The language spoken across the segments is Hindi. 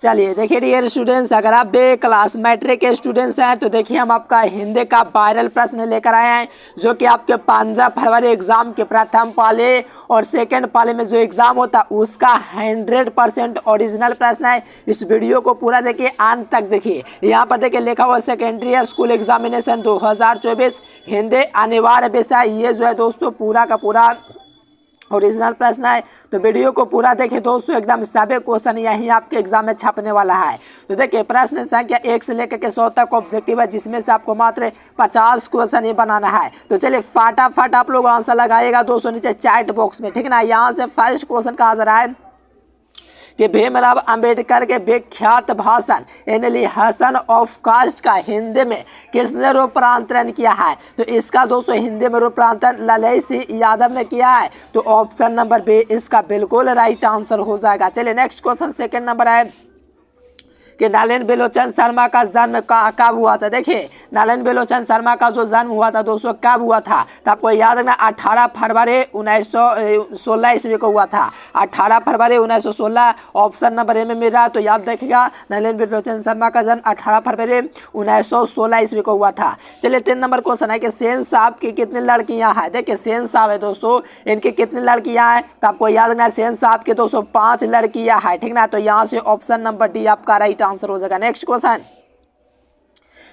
चलिए देखिए डियर स्टूडेंट्स, अगर आप बे क्लास मैट्रिक के स्टूडेंट्स हैं तो देखिए हम आपका हिंदी का वायरल प्रश्न लेकर आए हैं जो कि आपके 15 फरवरी एग्जाम के प्रथम पाले और सेकंड पाले में जो एग्जाम होता है उसका 100% ओरिजिनल प्रश्न है। इस वीडियो को पूरा देखिए अंत तक देखिए। यहाँ पर देखिए लिखा हुआ सेकेंडरी स्कूल एग्जामिनेशन 2024 हिंदी अनिवार्य विषय। ये जो है दोस्तों पूरा का पूरा ओरिजिनल प्रश्न है, तो वीडियो को पूरा देखिए दोस्तों। एकदम सभी क्वेश्चन यही आपके एग्जाम में छपने वाला है। तो देखिए प्रश्न संख्या 1 से लेकर के 100 तक ऑब्जेक्टिव है, जिसमें से आपको मात्र 50 क्वेश्चन ये बनाना है। तो चलिए फटाफट आप लोग आंसर लगाइएगा दोस्तों नीचे चैट बॉक्स में, ठीक है ना। यहाँ से फर्स्ट क्वेश्चन कहा जा रहा है कि भीमराव अंबेडकर के विख्यात भाषण एनली हसन ऑफ कास्ट का हिंदी में किसने रूपांतरण किया है। तो इसका दोस्तों हिंदी में रूपांतरण ललई सिंह यादव ने किया है। तो ऑप्शन नंबर बी इसका बिल्कुल राइट आंसर हो जाएगा। चलिए नेक्स्ट क्वेश्चन सेकंड नंबर है कि नलिन बिलोचन शर्मा का जन्म कब हुआ था। देखिए नलिन बिलोचन शर्मा का जो जन्म हुआ था दोस्तों कब हुआ था, तो आपको याद रखना 18 फरवरी 1916 ईस्वी को हुआ था। 18 फरवरी 1916 ऑप्शन नंबर ए में मिल रहा है। तो याद देखिएगा नलिन बिलोचन शर्मा का जन्म 18 फरवरी 1916 ईस्वी को हुआ था। चलिए 3 नंबर क्वेश्चन है कि सेन साहब की कितनी लड़कियां हैं। देखिए सेन साहब है दोस्तों, इनकी कितनी लड़कियां हैं, तो आपको याद रखना सेन साहब के दोस्तों 5 लड़कियां हैं, ठीक ना। तो यहाँ से ऑप्शन नंबर डी आपका राइट आंसर हो जाएगा। नेक्स्ट क्वेश्चन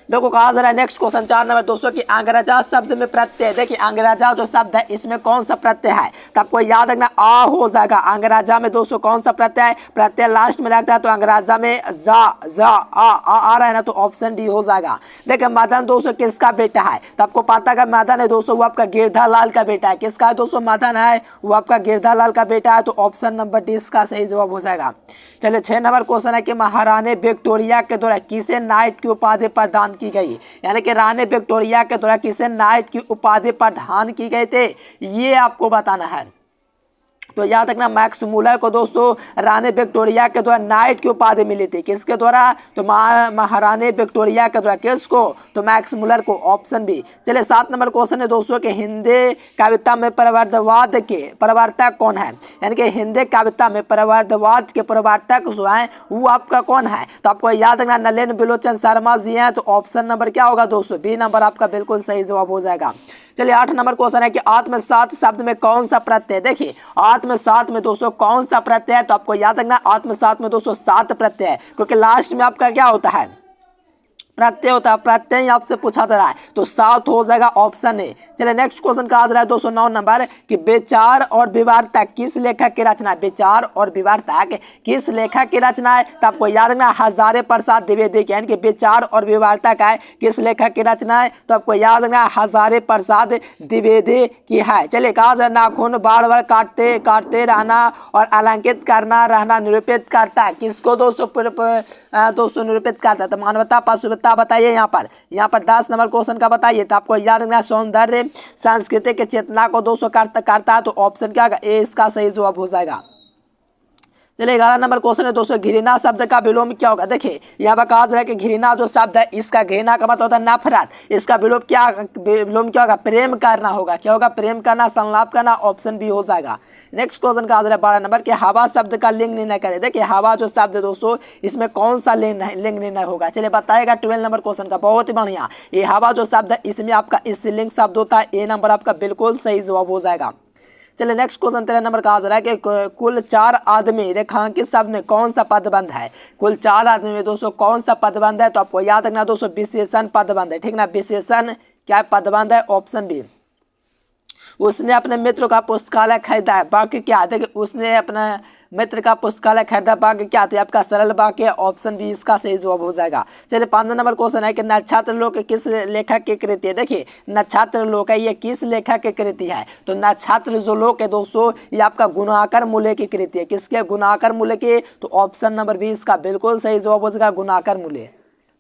देखो कहा जा रहा है नेक्स्ट क्वेश्चन 4 नंबर दोस्तों कि अंग्रेजा शब्द में प्रत्यय। देखिए अंग्रेजा जो शब्द है इसमें कौन सा प्रत्यय है, तो आपको याद रखना आ हो जाएगा। अंग्रेजा में दोस्तों कौन सा प्रत्यय है, प्रत्यय लास्ट में लगता है। तो अंग्रेजा में जा आ रहा है ना, तो ऑप्शन डी हो जाएगा। देखिए मदन दोस्तों किसका बेटा है, तो आपको पता है मदन है दोस्तों वो आपका गिरधालाल का बेटा है। किसका है दोस्तों, मदन है वो आपका गिरधालाल का बेटा है। तो ऑप्शन नंबर डी इसका सही जवाब हो जाएगा। चलिए 6 नंबर क्वेश्चन है कि महारानी विक्टोरिया के द्वारा किसे नाइट की उपाधि प्रदान की गई, यानी कि रानी विक्टोरिया के द्वारा किसे नाइट की उपाधि प्रदान की गई थे, ये आपको बताना है। तो याद रखना मैक्स मुलर को दोस्तों रानी विक्टोरिया के द्वारा नाइट की उपाधि मिली थी। किसके द्वारा, तो महारानी विक्टोरिया के द्वारा। किसको, तो मैक्स मुलर को, ऑप्शन बी। चलिए 7 नंबर क्वेश्चन है दोस्तों कि हिंदी कविता में प्रवर्तवाद के प्रवर्तक कौन है, यानी कि हिंदी कविता में प्रवर्तवाद के प्रवर्तक जो है वो आपका कौन है। तो आपको याद रखना नलिन बिलोचन शर्मा जी हैं। तो ऑप्शन नंबर क्या होगा दोस्तों, बी नंबर आपका बिल्कुल सही जवाब हो जाएगा। चलिए 8 नंबर क्वेश्चन है कि आत्मसात शब्द में कौन सा प्रत्यय। देखिए आत्मसात में दोस्तों कौन सा प्रत्यय है, तो आपको याद रखना आत्मसात में दोस्तों 7 प्रत्यय है, क्योंकि लास्ट में आपका क्या होता है, प्रत्यय होता है। प्रत्यय आपसे पूछा जा रहा है, तो 7 हो जाएगा ऑप्शन ए। चलिए नेक्स्ट क्वेश्चन कहा जा रहा है दोस्तों 9 नंबर कि विचार और विवार्तक किस लेखक की रचना है। विचार और विवार्तक किस लेखक की रचना है, तो आपको याद रखना हजारे प्रसाद द्विवेदी की, यानी कि विचार और विवार्तक है किस लेखक की रचना है, तो आपको याद रखना हजारे प्रसाद द्विवेदी की है। चलिए कहा जा रहा है नाखून बार बार काटते काटते रहना और अलंकित करना रहना निरूपित करता है किसको दोस्तों निरूपित करता है, तो मानवता पशुवता बताइए। यहाँ पर 10 नंबर क्वेश्चन का बताइए, तो आपको याद रखना सौंदर्य सांस्कृतिक के चेतना को दोस्तों करता है। तो ऑप्शन क्या ए इसका सही जवाब हो जाएगा। चलिए 11 नंबर क्वेश्चन है दोस्तों घृणा शब्द का विलोम क्या होगा। देखिए यहाँ पर कहा जा रहा है कि घृणा जो शब्द है इसका घृणा का मतलब होता है नफरत, इसका विलोम क्या होगा, प्रेम करना होगा। क्या होगा, प्रेम करना, संलाप करना, ऑप्शन बी हो जाएगा। नेक्स्ट क्वेश्चन कहा जा रहा है 12 नंबर कि हवा शब्द का लिंग निर्णय करें। देखिए हवा जो शब्द है दोस्तों इसमें कौन सा लिंग निर्णय होगा, चलिए बताएगा 12 नंबर क्वेश्चन का। बहुत ही बढ़िया, ये हवा जो शब्द है इसमें आपका स्त्रीलिंग शब्द होता है, ए नंबर आपका बिल्कुल सही जवाब हो जाएगा। चलिए नेक्स्ट क्वेश्चन 13 नंबर कहा जा रहा है कि कुल 4 आदमी रेखांकित शब्द में कौन सा पदबंध है। कुल 4 आदमी में दोस्तों कौन सा पदबंध है, तो आपको याद रखना दोस्तों विशेषण पदबंध है, ठीक ना। विशेषण क्या पदबंध है, ऑप्शन बी। उसने अपने मित्र का पुस्तकालय खरीदा है, बाकी क्या, देखिए उसने अपना मित्र का पुस्तकालय खरीदा, बाकी क्या, तो आपका सरल वाक्य, ऑप्शन बी इसका सही जवाब हो जाएगा। चलिए 15 नंबर क्वेश्चन है कि नक्षत्र लोक किस लेखक की कृति है। देखिए नक्षत्र लोक है ये किस लेखक की कृति है, तो नक्षत्र जो लोक है दोस्तों ये आपका गुणाकर मूल्य की कृति है। किसके, गुणाकर मूल्य की, तो ऑप्शन नंबर बी इसका बिल्कुल सही जवाब हो जाएगा, गुणाकर मूल्य।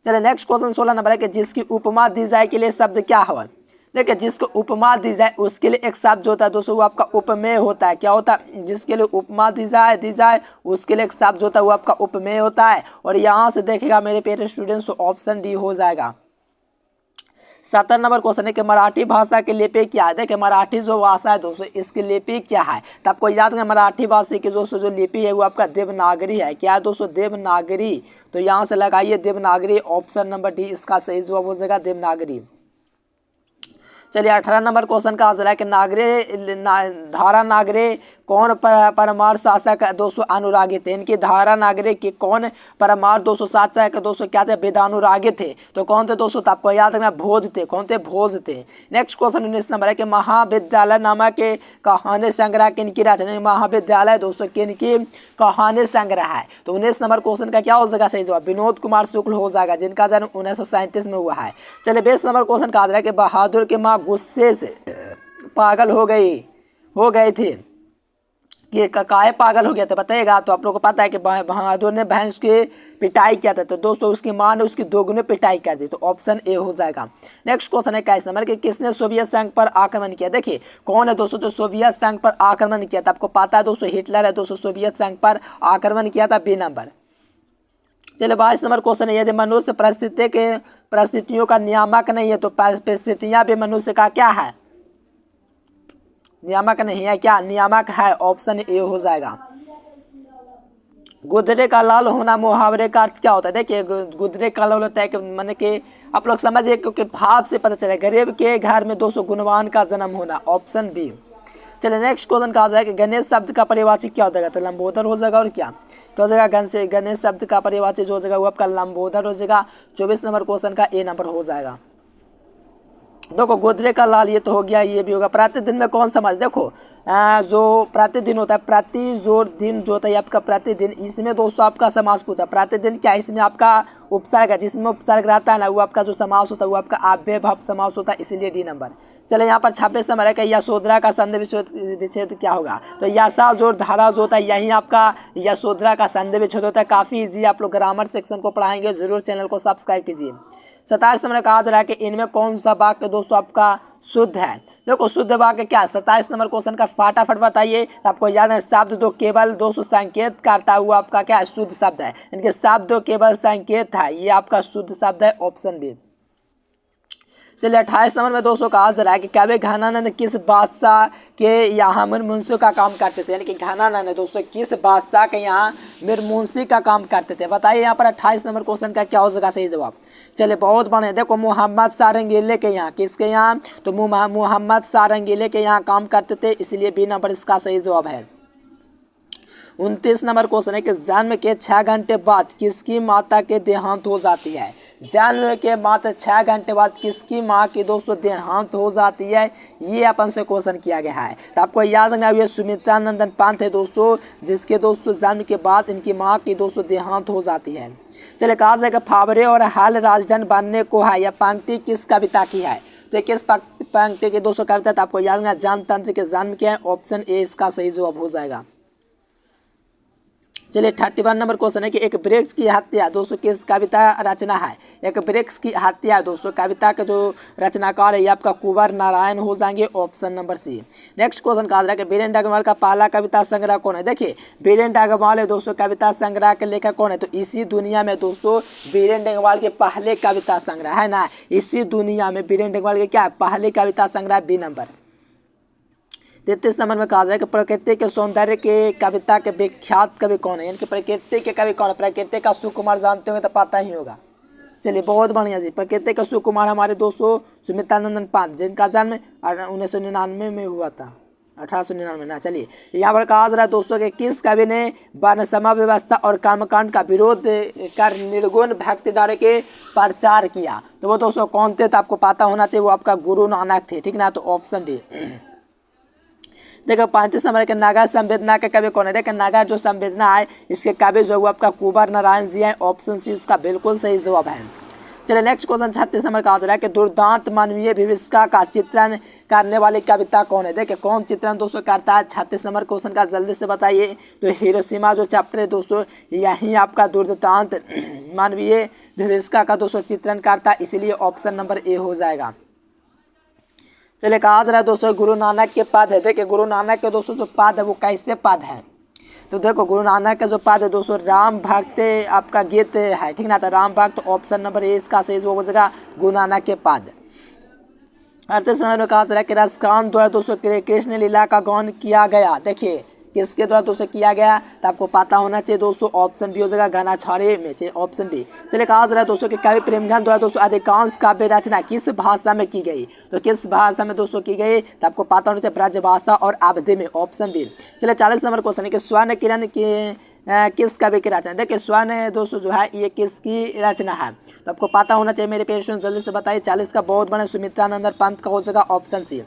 चलिए नेक्स्ट क्वेश्चन 16 नंबर है कि जिसकी उपमा दी जाए के लिए शब्द क्या है। देखिए जिसको उपमा दी जाए उसके लिए एक शब्द जो होता है दोस्तों वो आपका उपमेय होता है। क्या होता है, जिसके लिए उपमा दी जाए उसके लिए एक शब्द जो होता है वो आपका उपमेय होता है। और यहाँ से देखेगा मेरे प्यारे स्टूडेंट्स तो ऑप्शन डी हो जाएगा। 17 नंबर क्वेश्चन है कि मराठी भाषा की लिपि क्या है। देखिए मराठी जो भाषा है दोस्तों इसकी लिपि क्या है, तो आपको याद है मराठी भाषा की दोस्तों जो लिपि है वो आपका देवनागरी है। क्या है दोस्तों, देवनागरी। तो यहाँ से लगाइए देवनागरी, ऑप्शन नंबर डी इसका सही जवाब हो जाएगा देवनागरी। चलिए 18 नंबर क्वेश्चन का आंसर है कि धारा नागरे कौन परमार शासक दोस्तों अनुरागी थे। इनकी धारा नागरे के कौन परमार दोस्तों शासक दोस्तों क्या थे, वेदानुरागी थे। तो कौन थे दोस्तों, तो आपको याद रखना भोज थे। कौन थे, भोज थे। नेक्स्ट क्वेश्चन 19 नंबर है कि महाविद्यालय नामक के कहानी संग्रह किनकी रचना। महाविद्यालय दोस्तों किनकी कहानी संग्रह है। तो 19 नंबर क्वेश्चन का क्या हो जाएगा सही जवाब, विनोद कुमार शुक्ल हो जाएगा, जिनका जन्म 1937 में हुआ है। चलिए 20 नंबर क्वेश्चन का आंसर है कि बहादुर की माँ गुस्से से पागल हो गए थे। कि काहे पागल हो गया था बताइएगा। तो आप लोग को पता है कि बहादुर ने भैंस की पिटाई किया था, तो दोस्तों उसकी माँ ने उसकी दोगुनी पिटाई कर दी। तो ऑप्शन ए हो जाएगा। नेक्स्ट क्वेश्चन है 21 नंबर कि किसने सोवियत संघ पर आक्रमण किया। देखिए कौन है दोस्तों जो सोवियत संघ पर आक्रमण किया था, आपको पता है दोस्तों हिटलर है दोस्तों, सोवियत संघ पर आक्रमण किया था, बी नंबर। चलिए 22 नंबर क्वेश्चन है यदि मनुष्य परिस्थितियों का नियामक नहीं है तो परिस्थितियां भी मनुष्य का क्या है, नियामक नहीं है। क्या नियामक है, ऑप्शन ए हो जाएगा। गुदरे का लाल होना मुहावरे का अर्थ क्या होता है। देखिए गुदरे का लाल होता है कि मैंने कि आप लोग समझिए क्योंकि भाव से पता चले गरीब के घर में दोस्तों गुणवान का जन्म होना, ऑप्शन बी। चलिए नेक्स्ट क्वेश्चन का आ जाएगा गणेश शब्द का परिवाची क्या हो जाएगा, तो लंबोदर हो जाएगा। और क्या हो जाएगा, गणेश शब्द का परिवाची जो हो जाएगा वो आपका लंबोदर हो जाएगा। 24 नंबर क्वेश्चन का ए नंबर हो जाएगा। देखो गोदरे का लाल ये तो हो गया, ये भी होगा। प्रतिदिन में कौन समाज, देखो जो प्रतिदिन होता है, प्रति जोर दिन जो होता है आपका प्रतिदिन, इसमें दोस्तों आपका समास होता है। प्रतिदिन क्या इसमें आपका उपसर्ग है, जिसमें उपसर्ग रहता है ना वो आपका जो समास होता है वो आपका अव्ययभाव समास होता है, इसीलिए डी नंबर। चले यहाँ पर 26 नंबर है कि यशोधरा का संधि विच्छेद क्या होगा। तो यशा जोर धारा जो होता है यही आपका यशोधरा का संधि विच्छेद होता है। काफ़ी ईजी, आप लोग ग्रामर सेक्शन को पढ़ाएंगे, जरूर चैनल को सब्सक्राइब कीजिए। 27 नंबर कहा जा रहा है कि इनमें कौन सा वाक्य दोस्तों आपका शुद्ध है। देखो शुद्ध वाक्य क्या, 27 नंबर क्वेश्चन का फटाफट बताइए। तो आपको याद है शब्द दो केवल दोस्तों संकेत करता हुआ आपका क्या शुद्ध शब्द है, इनके शब्द दो केवल संकेत है, ये आपका शुद्ध शब्द है, ऑप्शन बी। चलिए 28 नंबर में दोस्तों कहा जा रहा है कि कवि घनानंद किस बादशाह के यहाँ मुंशी का काम करते थे। यानी कि घनानंद दोस्तों किस बादशाह के यहाँ मुंशी का काम करते थे, बताइए यहाँ पर 28 नंबर क्वेश्चन का क्या हो जाएगा सही जवाब। चलिए बहुत बढ़िया, देखो मोहम्मद सारंगीले के यहाँ, किसके यहाँ, तो मोहम्मद सारंगीले के यहाँ काम करते थे, इसलिए बी नंबर इसका सही जवाब है। 29 नंबर क्वेश्चन है कि जन्म के 6 घंटे बाद किसकी माता के देहांत हो जाती है। जन्म के मात्र 6 घंटे बाद किसकी माँ की दोस्तों देहांत हो जाती है, ये अपन से क्वेश्चन किया गया है। तो आपको याद रखना ये सुमित्रा नंदन पंत है दोस्तों, जिसके दोस्तों जन्म के बाद इनकी माँ की दोस्तों देहांत हो जाती है। चले कहा जाएगा फावरे और हाल राजधानी बनने को है, यह पंक्ति किस कविता की है। तो किस पंक्ति की दोस्तों कविता, तो आपको याद रखना जनतंत्र के जन्म के, ऑप्शन ए इसका सही जवाब हो जाएगा। चलिए 31 नंबर क्वेश्चन है कि एक वृक्ष की हत्या दोस्तों किस कविता रचना है। एक वृक्ष की हत्या दोस्तों कविता के जो रचनाकार है ये आपका कुंवर नारायण हो जाएंगे, option number C. Next question कहा जा रहा है कि बीरेन डगवाल का पहला कविता संग्रह कौन है। देखिए बीरेन डगवाल है दोस्तों कविता संग्रह के लेखक कौन है, तो इसी दुनिया में दोस्तों बीरेन डगवाल के पहले कविता संग्रह है ना, इसी दुनिया में बीरेन डगवाल के क्या पहले कविता संग्रह, बी नंबर। 33 नंबर में कहा जाए कि प्रकृति के सौंदर्य के कविता के विख्यात कवि कौन है। यानी कि प्रकृति के कवि कौन है, प्रकृति का सुकुमार जानते होंगे तो पता ही होगा। चलिए बहुत बढ़िया जी, प्रकृति का सुकुमार हमारे दोस्तों सुमित्रा नंदन पंत, जिनका जन्म 1999 में हुआ था, 1899 ना। चलिए यहाँ पर कहा जा रहा है दोस्तों कि किस कवि ने वर्ण सम व्यवस्था और कर्मकांड का विरोध कर निर्गुण भक्तिधारे के प्रचार किया। तो वो दोस्तों कौन थे, तो आपको पता होना चाहिए, वो आपका गुरु नानक थे, ठीक ना। तो ऑप्शन डी। देखो 35 नंबर के नगर संवेदना के कवि कौन है। देखिए नगर जो संवेदना है इसके कवि जो है आपका कुंवर नारायण जी है, ऑप्शन सी इसका बिल्कुल सही जवाब है। चलिए नेक्स्ट क्वेश्चन 36 नंबर का आ रहा है कि दुर्दांत मानवीय विभीषिका का चित्रण करने वाली कविता कौन है। देखिए कौन चित्रण दोस्तों करता है, 36 नंबर क्वेश्चन का जल्दी से बताइए। तो हिरोशिमा जो चैप्टर है दोस्तों यही आपका दुर्दांत मानवीय विभीषिका का दोस्तों चित्रण करता है, इसलिए ऑप्शन नंबर ए हो जाएगा। चलिए कहा जा रहा है दोस्तों गुरु नानक के पद है। देखिए गुरु नानक के दोस्तों जो पद है वो कैसे पद है, तो देखो गुरु नानक के जो पद है दोस्तों राम भक्त आपका गीत है, ठीक ना। तो राम भक्त ऑप्शन नंबर ए इसका सही जो हो जाएगा गुरु नानक के पद। अड़तीस नंबर में कहा जा रहा है कि रसकांत द्वारा दोस्तों कृष्ण लीला का गान किया गया। देखिए किसके द्वारा दोस्तों किया गया, तो आपको पता होना चाहिए दोस्तों। ऑप्शन बी हो जाएगा गाना छाड़े में, चाहिए ऑप्शन बी। चलिए कहा जा रहा है दोस्तों कि कवि प्रेमचंद द्वारा दोस्तों अधिकांश काव्य रचना किस भाषा में की गई, तो किस भाषा में दोस्तों की गई, तो आपको पता होना चाहिए ब्रजभाषा और अवधी में, ऑप्शन बी। चलिए 40 नंबर क्वेश्चन है कि स्वर्ण किरण की किस कवि की रचना। देखिए स्वर्ण दोस्तों जो है ये किसकी रचना है, तो आपको पता होना चाहिए मेरे पेरेंट्स, जल्दी से बताइए। 40 का बहुत बड़ा सुमित्रानंद पंत का हो जाएगा, ऑप्शन सी।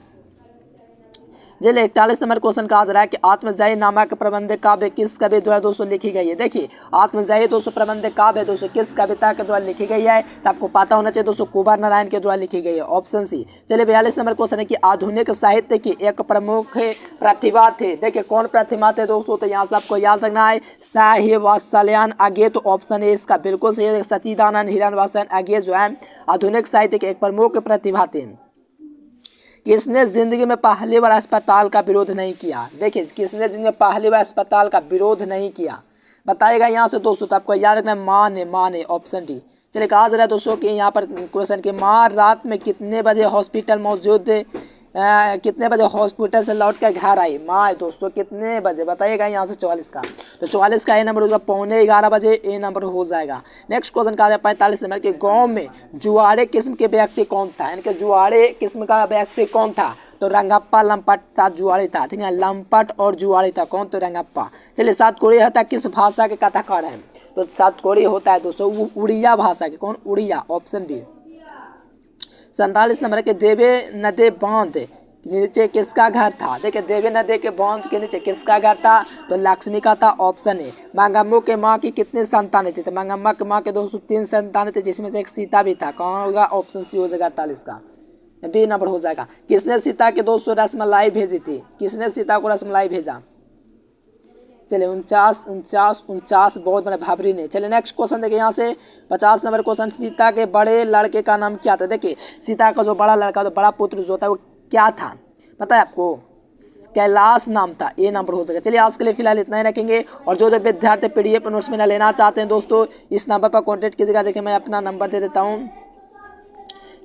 चलिए 41 नंबर क्वेश्चन कहा जा रहा है कि आत्मजयी नामक प्रबंध काव्य किस कवि द्वारा दोस्तों लिखी गई है। देखिए आत्मजयी दोस्तों प्रबंध काव्य दोस्तों किस कविता के द्वारा लिखी गई है, तो आपको पता होना चाहिए दोस्तों कुंवर नारायण के द्वारा लिखी गई है, ऑप्शन सी। चलिए 42 नंबर क्वेश्चन है कि आधुनिक साहित्य की एक प्रमुख प्रतिभा थे। देखिए कौन प्रतिभा थे दोस्तों, तो यहाँ से आपको याद रखना है साहिब वात्सल्यायन आगे, तो ऑप्शन ए इसका बिल्कुल सही है। सच्चिदानंद हिरण्यवासन आगे जो है आधुनिक साहित्य के एक प्रमुख प्रतिभा थे। किसने जिंदगी में पहली बार अस्पताल का विरोध नहीं किया। देखिए किसने जिंदगी में पहली बार अस्पताल का विरोध नहीं किया, बताएगा यहाँ से दोस्तों, तो आपको याद रखना माँ ने, ऑप्शन डी। चलिए कहा जा रहा है दोस्तों कि यहाँ पर क्वेश्चन की माँ रात में कितने बजे हॉस्पिटल मौजूद कितने बजे हॉस्पिटल से लौट कर घर आई। माँ दोस्तों कितने बजे, बताइएगा यहाँ से 44 का, तो 44 का ए नंबर होगा 11:15 बजे, ए नंबर हो जाएगा। नेक्स्ट क्वेश्चन कहा जाए 45 नंबर के गांव में जुआरे किस्म के व्यक्ति कौन था, इनके जुआरे किस्म का व्यक्ति कौन था, तो रंगप्पा लंपट था जुआरी था, ठीक है, लंपट और जुआरी था कौन, तो रंगप्पा। चलिए सातकोड़ी था किस भाषा के कथाकार हैं, तो सातकोड़ी होता है दोस्तों वो उड़िया भाषा के, कौन, उड़िया, ऑप्शन बी। 47 नंबर के देवे नदी बांध नीचे किसका घर था। देखिए देवी नदी के बांध के नीचे किसका घर था, तो लक्ष्मी का था, ऑप्शन ए। मंगम्मू के माँ की कितनी संतानें थी, तो मंगम्मा के माँ के 203 संतानें थे, जिसमें से एक सीता भी था, कौन होगा, ऑप्शन सी हो जाएगा 48 का, बी नंबर हो जाएगा। किसने सीता के दोस्तों रसमलाई भेजी थी, किसने सीता को रसमलाई भेजा। चलिए 49 बहुत बड़ा भाबरी ने। चलिए नेक्स्ट क्वेश्चन देखिए यहाँ से 50 नंबर क्वेश्चन, सीता के बड़े लड़के का नाम क्या था। देखिए सीता का जो बड़ा लड़का, तो बड़ा पुत्र जो होता है वो क्या था, पता है आपको, कैलाश नाम था, ए नंबर हो जाएगा। चलिए आज के लिए फिलहाल इतना ही रखेंगे, और जो विद्यार्थी PDF नोट्स में लेना चाहते हैं दोस्तों इस नंबर पर कॉन्टेक्ट कीजिएगा। देखिए मैं अपना नंबर दे देता हूँ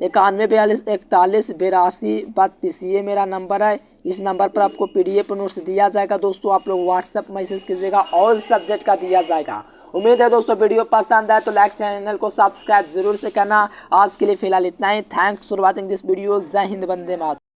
9142418232, ये मेरा नंबर है। इस नंबर पर आपको PDF नोट्स दिया जाएगा दोस्तों, आप लोग व्हाट्सएप मैसेज कीजिएगा, ऑल सब्जेक्ट का दिया जाएगा। उम्मीद है दोस्तों वीडियो पसंद आए तो लाइक, चैनल को सब्सक्राइब जरूर से करना। आज के लिए फिलहाल इतना ही। Thanks for watching this video. जय हिंद, वंदे मातरम।